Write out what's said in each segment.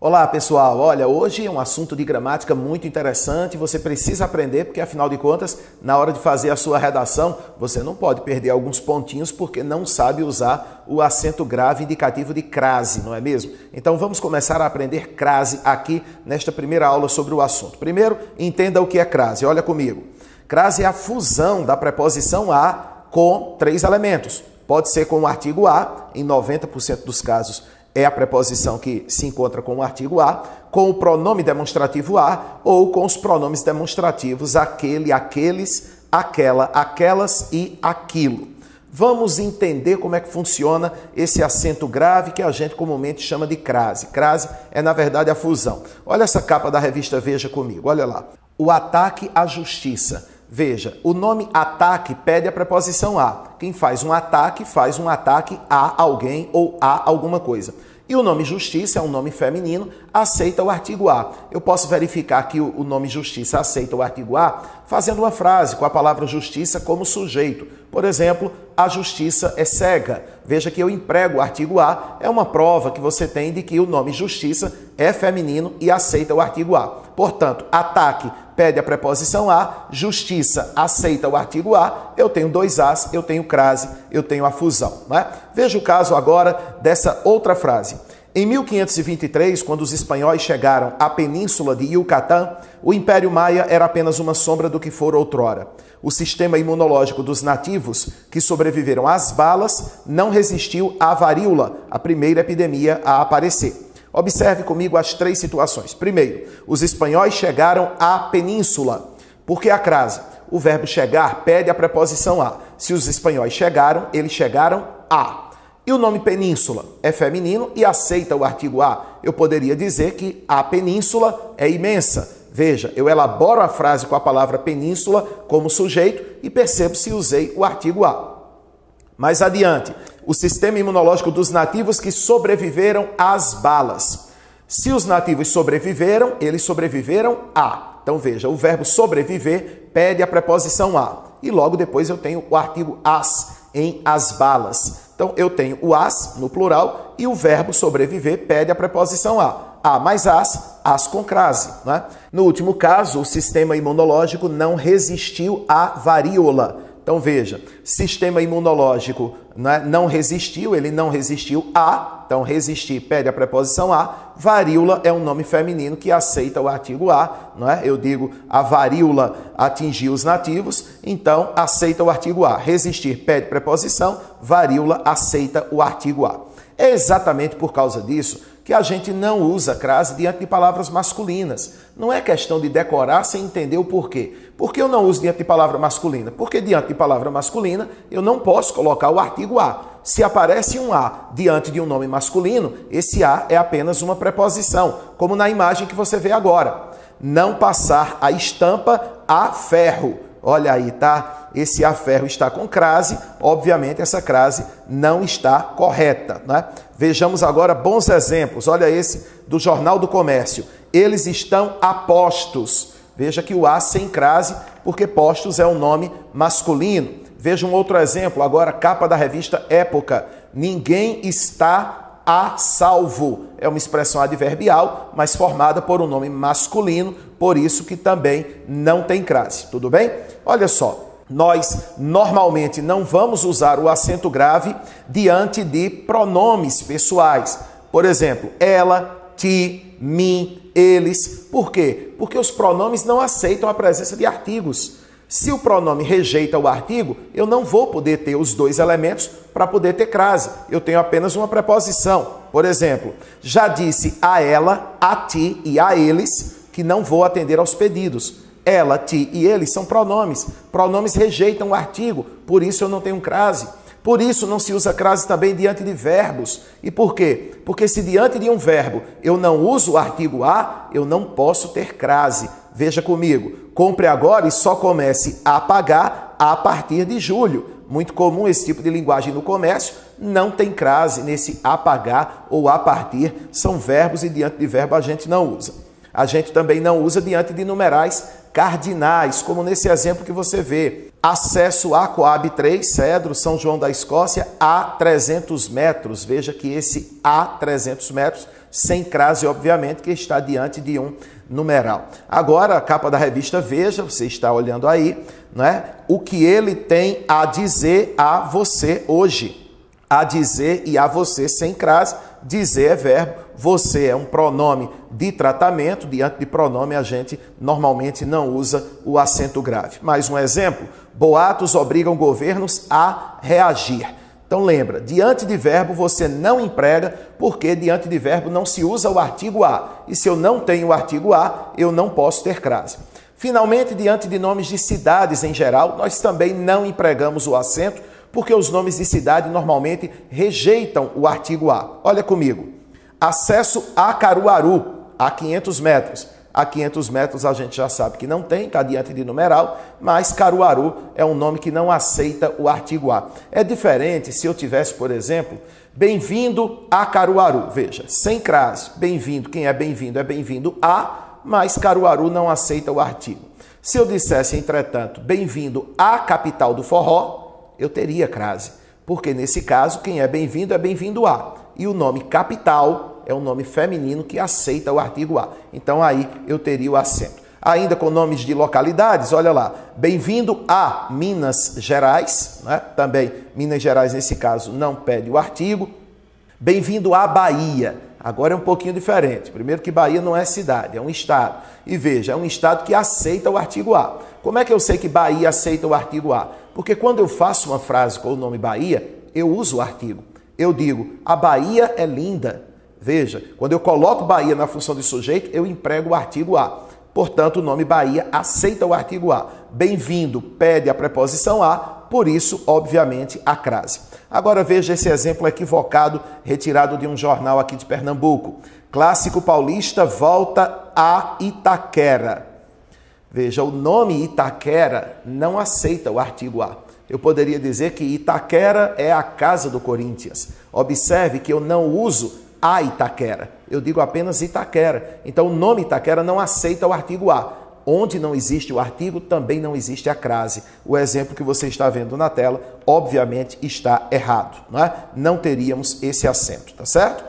Olá pessoal, olha, hoje é um assunto de gramática muito interessante, você precisa aprender porque afinal de contas, na hora de fazer a sua redação, você não pode perder alguns pontinhos porque não sabe usar o acento grave indicativo de crase, não é mesmo? Então vamos começar a aprender crase aqui nesta primeira aula sobre o assunto. Primeiro, entenda o que é crase, olha comigo. Crase é a fusão da preposição a com três elementos. Pode ser com o artigo a, em 90% dos casos, é a preposição que se encontra com o artigo a, com o pronome demonstrativo a ou com os pronomes demonstrativos aquele, aqueles, aquela, aquelas e aquilo. Vamos entender como é que funciona esse acento grave que a gente comumente chama de crase. Crase é, na verdade, a fusão. Olha essa capa da revista Veja comigo, olha lá. O ataque à justiça. Veja, o nome ataque pede a preposição a. Quem faz um ataque a alguém ou a alguma coisa. E o nome justiça é um nome feminino, aceita o artigo a. Eu posso verificar que o nome justiça aceita o artigo a fazendo uma frase com a palavra justiça como sujeito. Por exemplo, a justiça é cega. Veja que eu emprego o artigo a, é uma prova que você tem de que o nome justiça é feminino e aceita o artigo a. Portanto, ataque pede a preposição a, justiça aceita o artigo a, eu tenho dois as, eu tenho crase, eu tenho a fusão. Né? Veja o caso agora dessa outra frase. Em 1523, quando os espanhóis chegaram à península de Yucatán, o Império Maia era apenas uma sombra do que fora outrora. O sistema imunológico dos nativos, que sobreviveram às balas, não resistiu à varíola, a primeira epidemia a aparecer. Observe comigo as três situações. Primeiro, os espanhóis chegaram à península. Por que a crase? O verbo chegar pede a preposição a. Se os espanhóis chegaram, eles chegaram a. E o nome península é feminino e aceita o artigo a. Eu poderia dizer que a península é imensa. Veja, eu elaboro a frase com a palavra península como sujeito e percebo se usei o artigo a. Mais adiante, o sistema imunológico dos nativos que sobreviveram às balas. Se os nativos sobreviveram, eles sobreviveram a. Então veja, o verbo sobreviver pede a preposição a. E logo depois eu tenho o artigo as, em as balas. Então eu tenho o as no plural e o verbo sobreviver pede a preposição a mais as com crase. Né? No último caso, o sistema imunológico não resistiu à varíola. Então veja, sistema imunológico, né, não resistiu, ele não resistiu a, então resistir pede a preposição a, varíola é um nome feminino que aceita o artigo a, não é? Eu digo a varíola atingiu os nativos, então aceita o artigo a. Resistir pede preposição, varíola aceita o artigo a. É exatamente por causa disso que a gente não usa crase diante de palavras masculinas. Não é questão de decorar sem entender o porquê. Por que eu não uso diante de palavra masculina? Porque diante de palavra masculina eu não posso colocar o artigo a. Se aparece um a diante de um nome masculino, esse a é apenas uma preposição, como na imagem que você vê agora. Não passar a estampa a ferro. Olha aí, tá? Esse a ferro está com crase, obviamente essa crase não está correta, né? Vejamos agora bons exemplos. Olha esse do Jornal do Comércio. Eles estão a postos. Veja que o a sem crase, porque postos é um nome masculino. Veja um outro exemplo, agora capa da revista Época. Ninguém está a salvo. É uma expressão adverbial, mas formada por um nome masculino, por isso que também não tem crase. Tudo bem? Olha só. Nós normalmente não vamos usar o acento grave diante de pronomes pessoais. Por exemplo, ela, ti, mim, eles. Por quê? Porque os pronomes não aceitam a presença de artigos. Se o pronome rejeita o artigo, eu não vou poder ter os dois elementos para poder ter crase. Eu tenho apenas uma preposição. Por exemplo, já disse a ela, a ti e a eles que não vou atender aos pedidos. Ela, ti e eles são pronomes. Pronomes rejeitam o artigo, por isso eu não tenho crase. Por isso não se usa crase também diante de verbos. E por quê? Porque se diante de um verbo eu não uso o artigo a, eu não posso ter crase. Veja comigo, compre agora e só comece a pagar a partir de julho. Muito comum esse tipo de linguagem no comércio, não tem crase nesse a pagar ou a partir. São verbos e diante de verbo a gente não usa. A gente também não usa diante de numerais cardinais, como nesse exemplo que você vê. Acesso a Coab 3, Cedro, São João da Escócia, a 300 metros. Veja que esse a 300 metros sem crase, obviamente, que está diante de um numeral. Agora, a capa da revista Veja, você está olhando aí, né? O que ele tem a dizer a você hoje. A dizer e a você sem crase. Dizer é verbo, você é um pronome de tratamento. Diante de pronome, a gente normalmente não usa o acento grave. Mais um exemplo: boatos obrigam governos a reagir. Então lembra, diante de verbo você não emprega, porque diante de verbo não se usa o artigo a. E se eu não tenho o artigo a, eu não posso ter crase. Finalmente, diante de nomes de cidades em geral, nós também não empregamos o acento, porque os nomes de cidade normalmente rejeitam o artigo a. Olha comigo. Acesso a Caruaru, a 500 metros. A 500 metros a gente já sabe que não tem, está diante de numeral, mas Caruaru é um nome que não aceita o artigo a. É diferente se eu tivesse, por exemplo, bem-vindo a Caruaru. Veja, sem crase, bem-vindo, quem é bem-vindo a, mas Caruaru não aceita o artigo. Se eu dissesse, entretanto, bem-vindo à capital do forró, eu teria crase, porque nesse caso, quem é bem-vindo a. E o nome capital é um nome feminino que aceita o artigo a. Então aí eu teria o acento. Ainda com nomes de localidades, olha lá. Bem-vindo a Minas Gerais, né? Também Minas Gerais nesse caso não pede o artigo. Bem-vindo à Bahia. Agora é um pouquinho diferente. Primeiro que Bahia não é cidade, é um estado. E veja, é um estado que aceita o artigo a. Como é que eu sei que Bahia aceita o artigo a? Porque quando eu faço uma frase com o nome Bahia, eu uso o artigo. Eu digo, a Bahia é linda. Veja, quando eu coloco Bahia na função de sujeito, eu emprego o artigo a. Portanto, o nome Bahia aceita o artigo a. Bem-vindo pede a preposição a, por isso, obviamente, a crase. Agora veja esse exemplo equivocado, retirado de um jornal aqui de Pernambuco. Clássico paulista volta a Itaquera. Veja, o nome Itaquera não aceita o artigo a. Eu poderia dizer que Itaquera é a casa do Corinthians. Observe que eu não uso a Itaquera. Eu digo apenas Itaquera. Então, o nome Itaquera não aceita o artigo a. Onde não existe o artigo, também não existe a crase. O exemplo que você está vendo na tela, obviamente, está errado, não é? Não teríamos esse acento, tá certo?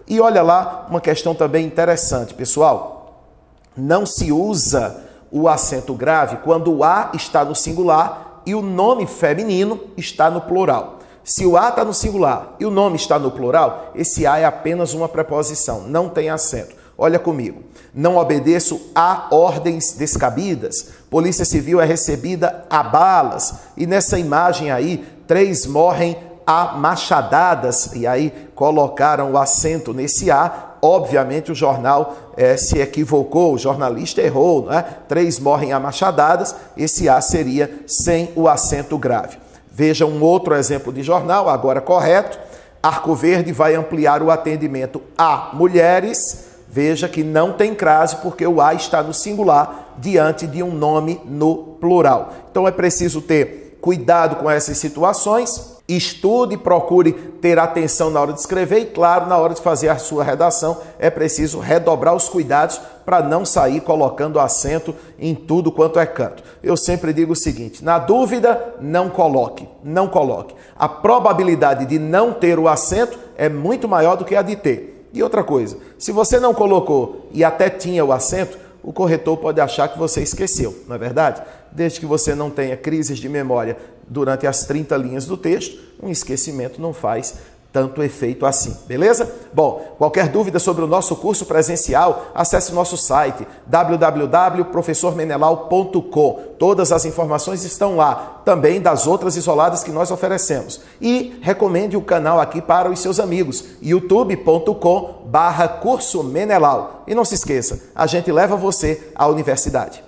E olha lá, uma questão também interessante, pessoal. Não se usa o acento grave quando o a está no singular e o nome feminino está no plural. Se o a está no singular e o nome está no plural, esse a é apenas uma preposição, não tem acento. Olha comigo. Não obedeço a ordens descabidas. Polícia Civil é recebida a balas. E nessa imagem aí, 3 morrem a machadadas. E aí colocaram o acento nesse a. Obviamente o jornal se equivocou, o jornalista errou, né? 3 morrem a machadadas. Esse a seria sem o acento grave. Veja um outro exemplo de jornal, agora correto. Arco Verde vai ampliar o atendimento a mulheres. Veja que não tem crase porque o a está no singular diante de um nome no plural. Então é preciso ter cuidado com essas situações. Estude, procure ter atenção na hora de escrever e, claro, na hora de fazer a sua redação, é preciso redobrar os cuidados para não sair colocando acento em tudo quanto é canto. Eu sempre digo o seguinte, na dúvida, não coloque, não coloque. A probabilidade de não ter o acento é muito maior do que a de ter. E outra coisa, se você não colocou e até tinha o acento, o corretor pode achar que você esqueceu, não é verdade? Desde que você não tenha crises de memória durante as 30 linhas do texto, um esquecimento não faz tanto efeito assim, beleza? Bom, qualquer dúvida sobre o nosso curso presencial, acesse o nosso site www.professormenelau.com. Todas as informações estão lá, também das outras isoladas que nós oferecemos. E recomende o canal aqui para os seus amigos, youtube.com/curso Menelau. E não se esqueça, a gente leva você à universidade.